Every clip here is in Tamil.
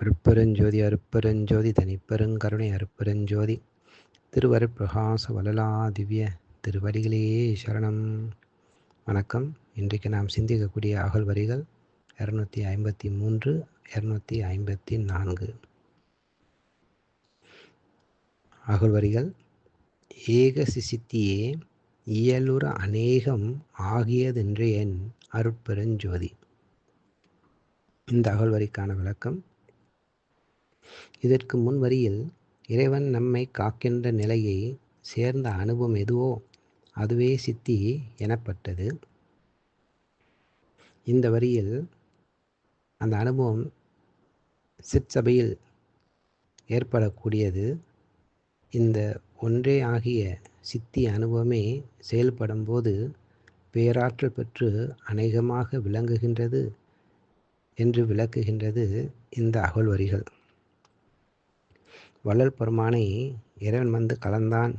அருட்பெருஞ்சோதி அருட்பெருஞ்சோதி தனிப்பெருங்கருணை அருட்பெருஞ்சோதி திருவருட்பிரகாச வளலா திவ்ய திருவடிகளே சரணம். வணக்கம். இன்றைக்கு நாம் சிந்திக்கக்கூடிய அகழ்வரிகள் 253 254 அகழ்வரிகள். ஏக சிசித்தியே இயலுற அநேகம் ஆகியதென்று என் அருட்பெருஞ்சோதி. இந்த அகழ்வரிக்கான விளக்கம். இதற்கு முன் வரியில் இறைவன் நம்மை காக்கின்ற நிலையை சேர்ந்த அனுபவம் எதுவோ அதுவே சித்தி எனப்பட்டது. இந்த வரியில் அந்த அனுபவம் சிற்சபையில் ஏற்படக்கூடியது. இந்த ஒன்றே ஆகிய சித்தி அனுபவமே செயல்படும் போது பேராற்றல் பெற்று அநேகமாக விளங்குகின்றது என்று விளக்குகின்றது இந்த அகழ்வரிகள். வள்ளல் பெருமானை இறைவன் வந்து கலந்தான்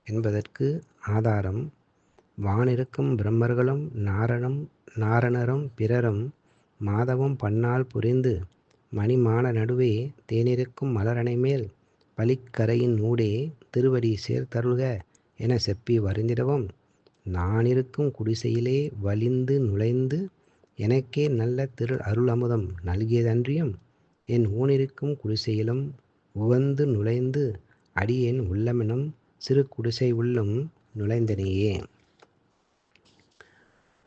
என்பதற்கு ஆதாரம், வானிருக்கும் பிரம்மர்களும் நாரணரும் பிறரும் மாதவம் பன்னால் புரிந்து மணிமான நடுவே தேனிருக்கும் மலரணை மேல் பலிக்கரையின் ஊடே திருவடி சேர்த்தருள்க என செப்பி வருந்திடவும், நானிருக்கும் குடிசையிலே வலிந்து நுழைந்து எனக்கே நல்ல திரு அருளமுதம் நல்கியதன்றியும் என் ஊனிருக்கும் குடிசையிலும் உவந்து நுழைந்து அடியேன் உள்ளமெனும் சிறு குடிசை உள்ளும் நுழைந்தனையே.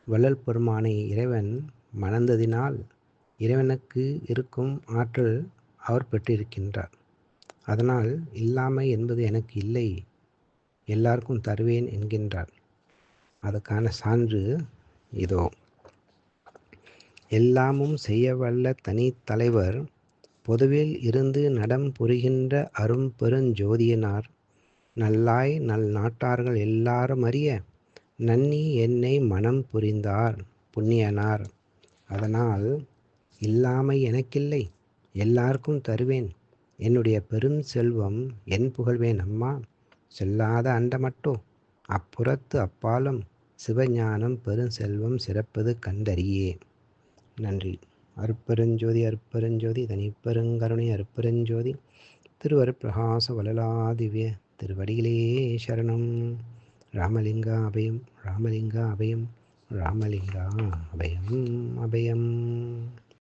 வள்ளல் பெருமானை இறைவன் மணந்ததினால் இறைவனுக்கு இருக்கும் ஆற்றல் அவர் பெற்றிருக்கின்றார். அதனால் இல்லாமை என்பது எனக்கு இல்லை, எல்லாருக்கும் தருவேன் என்கின்றார். அதுக்கான சான்று இதோ. எல்லாமும் செய்யவல்ல தனி தலைவர் பொதுவில் இருந்து நடம் புரிகின்ற அரும் பெருஞ்சோதியனார் நல்லாய் நல் நாட்டார்கள் எல்லாரும் அறிய நன்னி என்னை மனம் புரிந்தார் புண்ணியனார். அதனால் இல்லாமை எனக்கில்லை, எல்லாருக்கும் தருவேன், என்னுடைய பெரும் செல்வம் என் புகழ்வேன் அம்மா, செல்லாத அண்டமட்டோ அப்புறத்து அப்பாலும் சிவஞானம் பெருஞ்செல்வம் சிறப்பது கண்டறியே. நன்றி. அருட்பெருஞ்சோதி அருட்பெருஞ்சோதி தனிப்பெருங்கருணை அருட்பெருஞ்சோதி திருவருட்பிரகாச வளலா திவ்ய திருவடிகளே சரணம். ராமலிங்கா அபயம் ராமலிங்கா அபயம் ராமலிங்கா அபயம் அபயம்.